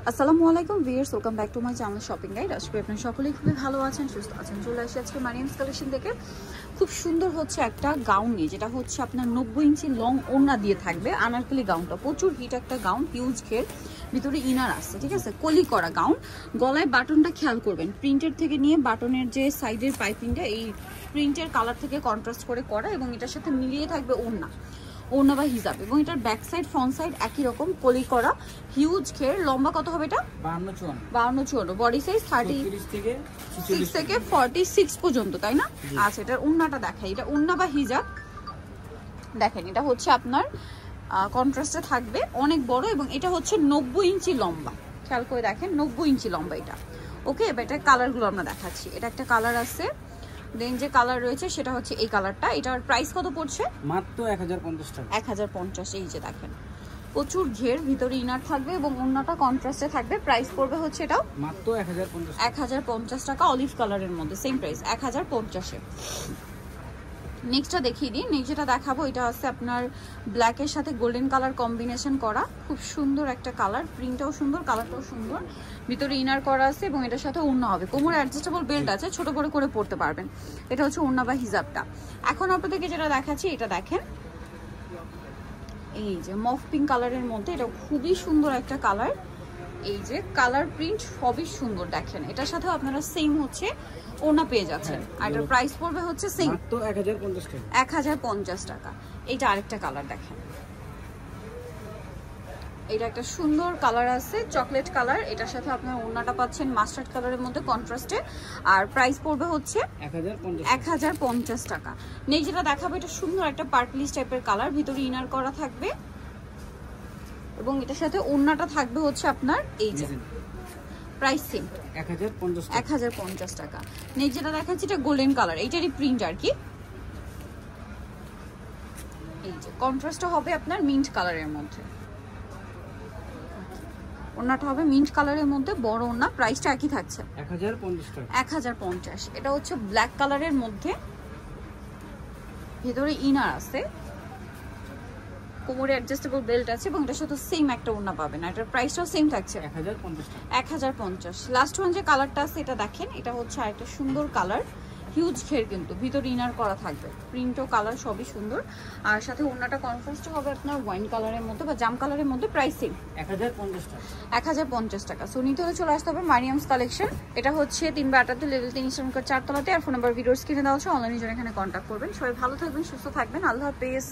আসসালামু আলাইকুম viewers, welcome back to my channel shopping guide. আশা করি আপনারা সকলেই খুবই ভালো আছেন, সুস্থ আছেন। চলে আসি আজকে মারিয়ামস কালেকশন থেকে খুব সুন্দর হচ্ছে একটা গাউন নিয়ে, যেটা হচ্ছে আপনার 90 ইঞ্চি লং ওড়না দিয়ে থাকবে। আনারকলি গাউনটা প্রচুর হিট একটা গাউন, হিউজ ঘের, ভিতরে ইনার আসছে, ঠিক আছে, কলি করা গাউন। গলায় বাটনটা খেয়াল করবেন, প্রিন্টের থেকে নিয়ে বাটনের যে সাইডের পাইপিংটা এই প্রিন্টের কালার থেকে কন্ট্রাস্ট করে করা, এবং এটার সাথে মিলিয়ে থাকবে ওড়না বা হিজাব, এবং এটার ব্যাক সাইড ফ্রন্ট সাইড একই রকম কলি করা, হিউজ ঘের। লম্বা কত হবে এটা? 52-54। বডি সাইজ 36 থেকে 46 পর্যন্ত, তাই না? আচ্ছা, এটার ওড়নাটা দেখাই। এটা ওড়না বা হিজাব দেখেন, এটা হচ্ছে আপনার কন্ট্রাস্টে থাকবে, অনেক বড়, এবং এটা হচ্ছে 90 ইঞ্চি লম্বা। খেয়াল করে দেখেন, 90 ইঞ্চি লম্বা এটা। ওকে, এবার এটার কালারগুলো আমরা দেখাচ্ছি। এটা একটা কালার আছে, দেন যে কালার রয়েছে সেটা হচ্ছে এই কালারটা। এটার প্রাইস কত পড়ছে? মাত্র 1050 টাকা। 1050। এই যে দেখেন, প্রচুর ঘের, ভিতরে ইনার থাকবে এবং ওড়নাটা কন্ট্রাস্টে থাকবে। প্রাইস পড়বে হচ্ছে এটাও মাত্র 1050 টাকা, অলিভ কালারের মধ্যে, সেম প্রাইস 1050-এ। নেক্সটটা দেখিয়ে দিই। নেক্সট যেটা দেখাবো এটা হচ্ছে আপনার ব্ল্যাকের সাথে গোল্ডেন কালার কম্বিনেশন করা, খুব সুন্দর একটা কালার, প্রিন্টটাও সুন্দর, কালারটাও সুন্দর, ভিতরে ইনার করা আছে এবং এটার সাথে ওড়না হবে, কোমরে অ্যাডজাস্টেবল বেল্ট আছে, ছোট বড় করে পরতে পারবেন। এটা হচ্ছে ওড়না বা হিজাবটা। এখন আপনাদেরকে যেটা দেখাচ্ছি এটা দেখেন, এই যে মফ পিঙ্ক কালারের মধ্যে, এটা খুবই সুন্দর একটা কালার। এই যে কালার প্রিন্ট সবই সুন্দর, দেখেন এটার সাথে আপনারা সেম হচ্ছে ওড়না পেয়ে যাচ্ছেন। আর এটার প্রাইস পড়বে হচ্ছে সেম মাত্র 1050 টাকা। 1050 টাকা। এইটা আরেকটা কালার দেখেন, এটা একটা সুন্দর কালার আছে, চকলেট কালার। এটার সাথে আপনার ওড়নাটা পাচ্ছেন মাস্টার্ড কালারের মধ্যে কন্ট্রাস্টে, আর প্রাইস পড়বে হচ্ছে 1050 টাকা। নেই যেটা দেখাবো, এটা সুন্দর একটা পার্পলিশ টাইপের কালার, ভিতরে ইনার করা থাকবে এবং এটার সাথে ওড়নাটা থাকবে হচ্ছে আপনার এই যে প্রাইস সেম 1050 টাকা। নেক্সট যেটা দেখাচ্ছি এটা গোল্ডেন কালার, এইটারই প্রিন্ট আর কি। এই যে কন্ট্রাস্টটা হবে আপনার মিন্ট কালারের মধ্যে, ওড়নাটা হবে মিন্ট কালারের মধ্যে, বড় ওড়না। প্রাইসটা একই থাকছে 1050 টাকা। 1050। এটা হচ্ছে ব্ল্যাক কালারের মধ্যে, ভিতরে ইনার আছে, কোমরে অ্যাডজাস্টেবল বেল্ট আছে এবং এটার সাথে সেম একটা ওড়না পাবেন। আর এটার প্রাইসটাও সেম থাকছে 1050। লাস্ট ওয়ান যে কালারটা আছে এটা দেখেন, এটা হচ্ছে আরেকটা সুন্দর কালার, হিউজ ঘের, কিন্তু ভিতরে ইনার করা থাকবে, প্রিন্ট ও কালার সবই সুন্দর। আর সাথে ওড়নাটা কন্ট্রাস্ট হবে আপনার ওয়াইন কালারের মধ্যে বা জাম কালারের মধ্যে। প্রাইস সেম 1050 টাকা। সো নিতে হলে চলে আসতে হবে মারিয়ামস কালেকশন। এটা হচ্ছে 3/8 লেভেল 3 ইস্টার্ন 4 তলাতে। আর ফোন নাম্বার ভিডিওর স্ক্রিনে দেওয়া আছে, অনলাইনে জন্য এখানে কন্ট্যাক্ট করবেন। সবাই ভালো থাকবেন, সুস্থ থাকবেন, আল্লাহ হাফেজ।